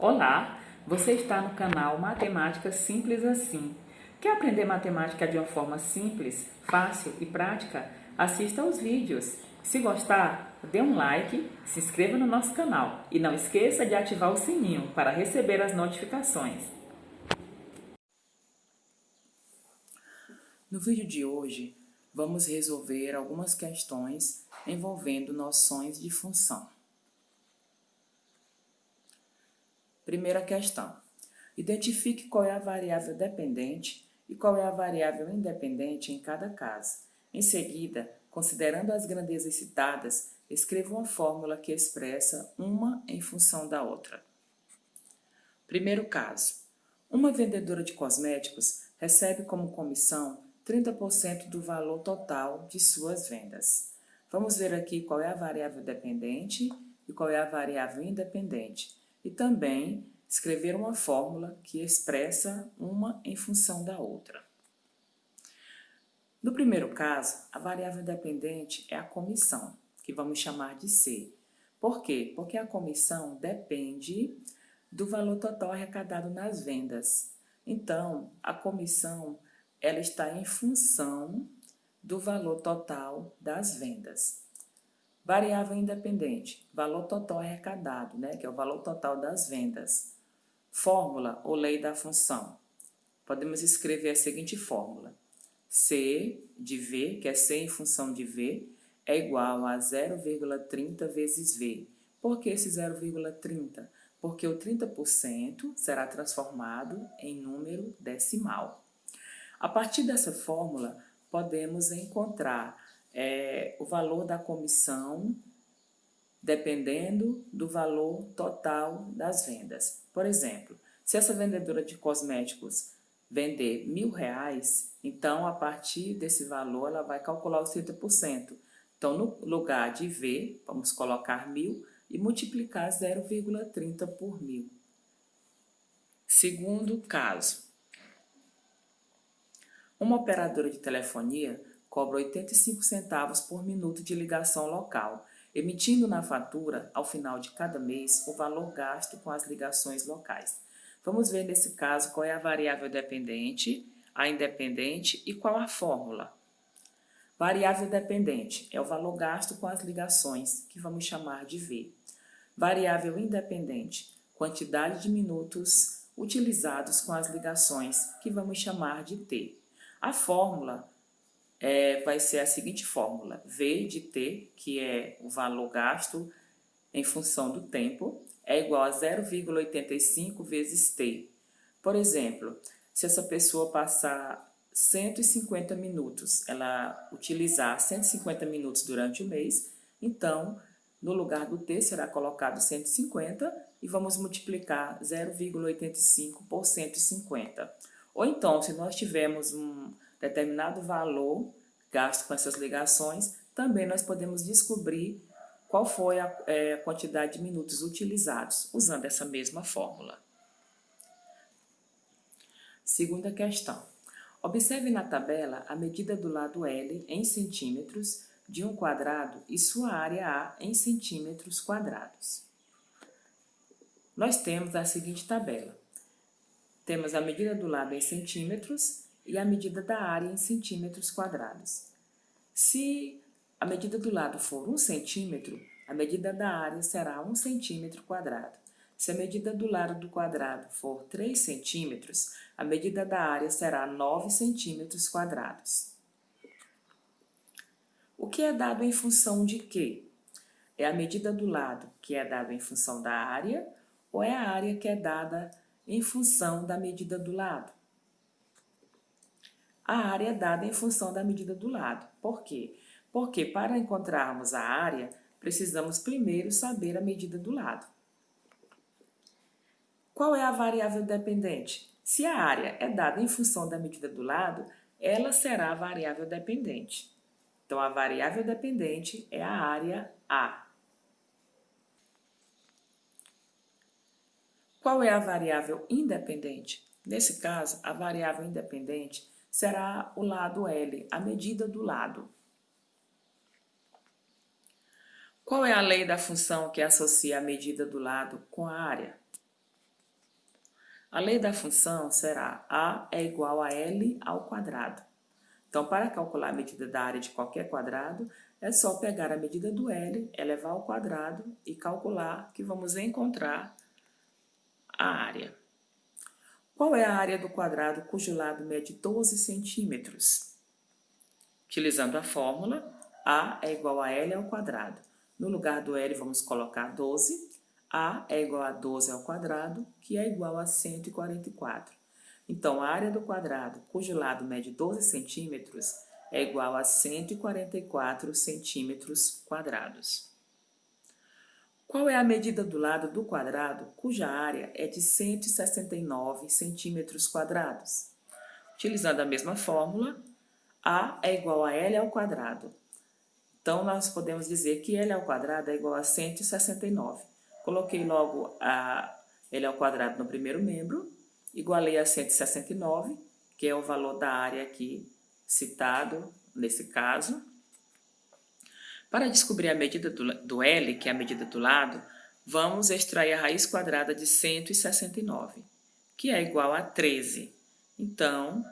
Olá, você está no canal Matemática Simples Assim. Quer aprender matemática de uma forma simples, fácil e prática? Assista aos vídeos. Se gostar, dê um like, se inscreva no nosso canal e não esqueça de ativar o sininho para receber as notificações. No vídeo de hoje, vamos resolver algumas questões envolvendo noções de função. Primeira questão. Identifique qual é a variável dependente e qual é a variável independente em cada caso. Em seguida, considerando as grandezas citadas, escreva uma fórmula que expressa uma em função da outra. Primeiro caso. Uma vendedora de cosméticos recebe como comissão 30% do valor total de suas vendas. Vamos ver aqui qual é a variável dependente e qual é a variável independente. E também escrever uma fórmula que expressa uma em função da outra. No primeiro caso, a variável dependente é a comissão, que vamos chamar de C. Por quê? Porque a comissão depende do valor total arrecadado nas vendas. Então, a comissão ela está em função do valor total das vendas. Variável independente, valor total arrecadado, que é o valor total das vendas. Fórmula ou lei da função. Podemos escrever a seguinte fórmula. C de V, que é C em função de V, é igual a 0,30 vezes V. Por que esse 0,30? Porque o 30% será transformado em número decimal. A partir dessa fórmula, podemos encontrar o valor da comissão dependendo do valor total das vendas. Por exemplo, se essa vendedora de cosméticos vender R$1.000, então a partir desse valor ela vai calcular os 30%. Então, no lugar de V, vamos colocar 1.000 e multiplicar 0,30 por 1.000. Segundo caso. Uma operadora de telefonia cobra 85 centavos por minuto de ligação local, emitindo na fatura, ao final de cada mês, o valor gasto com as ligações locais. Vamos ver nesse caso qual é a variável dependente, a independente e qual a fórmula. Variável dependente é o valor gasto com as ligações, que vamos chamar de V. Variável independente, quantidade de minutos utilizados com as ligações, que vamos chamar de T. A fórmula vai ser a seguinte fórmula. V de T, que é o valor gasto em função do tempo, é igual a 0,85 vezes T. Por exemplo, se essa pessoa passar 150 minutos, ela utilizar 150 minutos durante o mês, então, no lugar do T será colocado 150 e vamos multiplicar 0,85 por 150. Ou então, se nós tivermos um determinado valor gasto com essas ligações, também nós podemos descobrir qual foi a quantidade de minutos utilizados, usando essa mesma fórmula. Segunda questão. Observe na tabela a medida do lado L em centímetros de um quadrado e sua área A em centímetros quadrados. Nós temos a seguinte tabela. Temos a medida do lado em centímetros e a medida da área em centímetros quadrados. Se a medida do lado for 1 centímetro, a medida da área será 1 centímetro quadrado. Se a medida do lado do quadrado for 3 centímetros, a medida da área será 9 centímetros quadrados. O que é dado em função de quê? É a medida do lado que é dada em função da área ou é a área que é dada em função da medida do lado? A área é dada em função da medida do lado. Por quê? Porque para encontrarmos a área, precisamos primeiro saber a medida do lado. Qual é a variável dependente? Se a área é dada em função da medida do lado, ela será a variável dependente. Então, a variável dependente é a área A. Qual é a variável independente? Nesse caso, a variável independente será o lado L, a medida do lado. Qual é a lei da função que associa a medida do lado com a área? A lei da função será A é igual a L ao quadrado. Então, para calcular a medida da área de qualquer quadrado, é só pegar a medida do L, elevar ao quadrado e calcular que vamos encontrar a área. Qual é a área do quadrado cujo lado mede 12 centímetros? Utilizando a fórmula, A é igual a L ao quadrado. No lugar do L, vamos colocar 12. A é igual a 12 ao quadrado, que é igual a 144. Então, a área do quadrado cujo lado mede 12 centímetros é igual a 144 centímetros quadrados. Qual é a medida do lado do quadrado cuja área é de 169 centímetros quadrados? Utilizando a mesma fórmula, A é igual a L ao quadrado. Então, nós podemos dizer que L ao quadrado é igual a 169. Coloquei logo a L ao quadrado no primeiro membro, igualei a 169, que é o valor da área aqui citado nesse caso. Para descobrir a medida do L, que é a medida do lado, vamos extrair a raiz quadrada de 169, que é igual a 13. Então,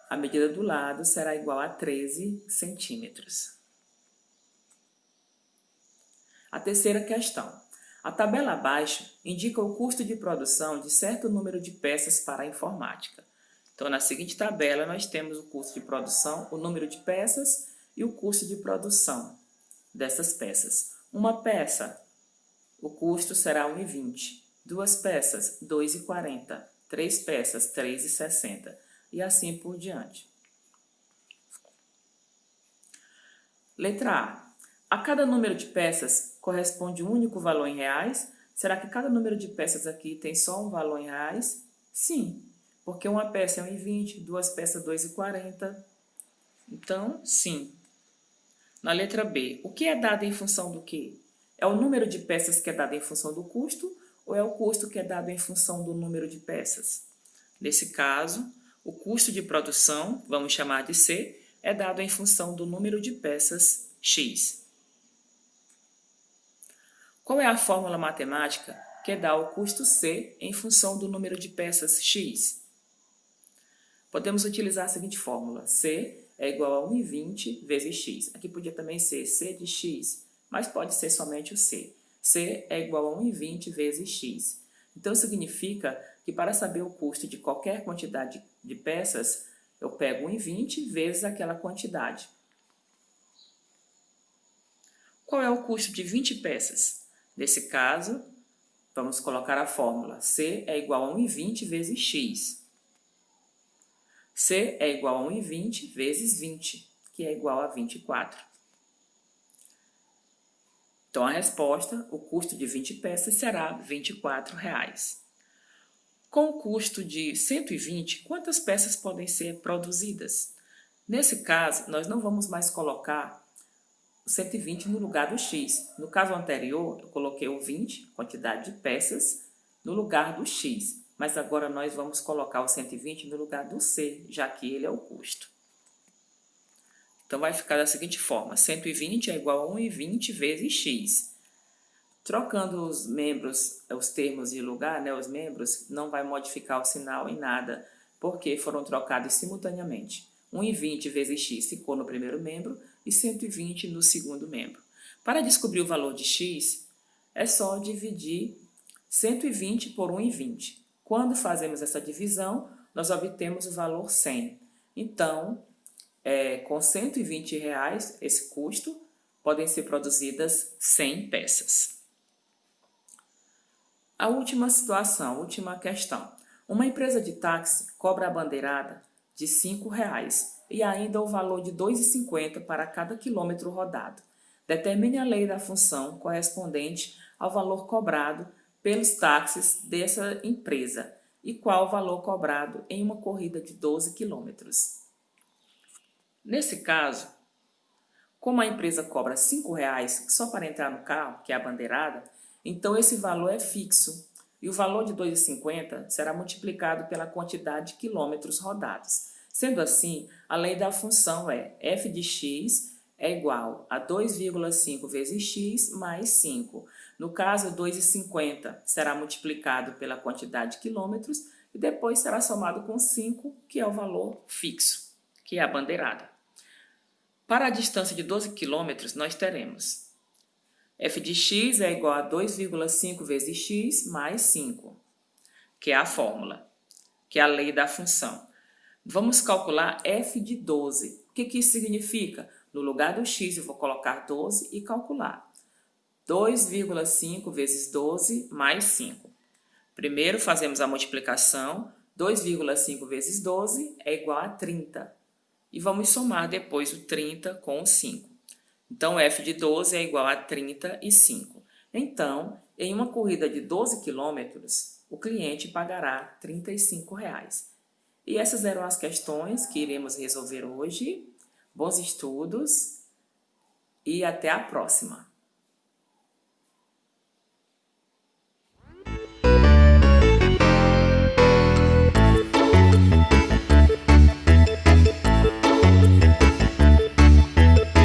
a medida do lado será igual a 13 centímetros. A terceira questão. A tabela abaixo indica o custo de produção de certo número de peças para a informática. Então, na seguinte tabela, nós temos o custo de produção, o número de peças e o custo de produção dessas peças. Uma peça, o custo será 1,20. Duas peças, 2,40. Três peças, 3,60. E assim por diante. Letra A. A cada número de peças corresponde um único valor em reais? Será que cada número de peças aqui tem só um valor em reais? Sim, porque uma peça é 1,20, duas peças 2,40. Então, sim. Na letra B, o que é dado em função do quê? É o número de peças que é dado em função do custo ou é o custo que é dado em função do número de peças? Nesse caso, o custo de produção, vamos chamar de C, é dado em função do número de peças X. Qual é a fórmula matemática que dá o custo C em função do número de peças X? Podemos utilizar a seguinte fórmula: C é igual a 1,20 vezes X. Aqui podia também ser C de X, mas pode ser somente o C. C é igual a 1,20 vezes X. Então, significa que para saber o custo de qualquer quantidade de peças, eu pego 1,20 vezes aquela quantidade. Qual é o custo de 20 peças? Nesse caso, vamos colocar a fórmula. C é igual a 1,20 vezes X. C é igual a 1,20 vezes 20, que é igual a 24. Então, a resposta, o custo de 20 peças será R$ 24. Com o custo de 120, quantas peças podem ser produzidas? Nesse caso, nós não vamos mais colocar o 120 no lugar do X. No caso anterior, eu coloquei o 20, quantidade de peças, no lugar do X. Mas agora nós vamos colocar o 120 no lugar do C, já que ele é o custo. Então, vai ficar da seguinte forma: 120 é igual a 1,20 vezes X. Trocando os membros, os termos de lugar, os membros, não vai modificar o sinal em nada, porque foram trocados simultaneamente. 1,20 vezes X ficou no primeiro membro e 120 no segundo membro. Para descobrir o valor de X, é só dividir 120 por 1,20. Quando fazemos essa divisão, nós obtemos o valor 100. Então, com R$ 120, esse custo, podem ser produzidas 100 peças. A última situação, a última questão. Uma empresa de táxi cobra a bandeirada de R$ 5,00 e ainda o valor de R$ 2,50 para cada quilômetro rodado. Determine a lei da função correspondente ao valor cobrado pelos táxis dessa empresa e qual o valor cobrado em uma corrida de 12 quilômetros. Nesse caso, como a empresa cobra R$ 5,00 só para entrar no carro, que é a bandeirada, então esse valor é fixo e o valor de R$ 2,50 será multiplicado pela quantidade de quilômetros rodados. Sendo assim, a lei da função é f de x é igual a 2,5 vezes x mais 5. No caso, 2,50 será multiplicado pela quantidade de quilômetros e depois será somado com 5, que é o valor fixo, que é a bandeirada. Para a distância de 12 quilômetros, nós teremos f de x é igual a 2,5 vezes x mais 5, que é a fórmula, que é a lei da função. Vamos calcular f de 12. O que isso significa? No lugar do x eu vou colocar 12 e calcular. 2,5 vezes 12 mais 5. Primeiro fazemos a multiplicação. 2,5 vezes 12 é igual a 30. E vamos somar depois o 30 com o 5. Então, f de 12 é igual a 35. Então, em uma corrida de 12 quilômetros, o cliente pagará R$ 35. E essas eram as questões que iremos resolver hoje. Bons estudos e até a próxima!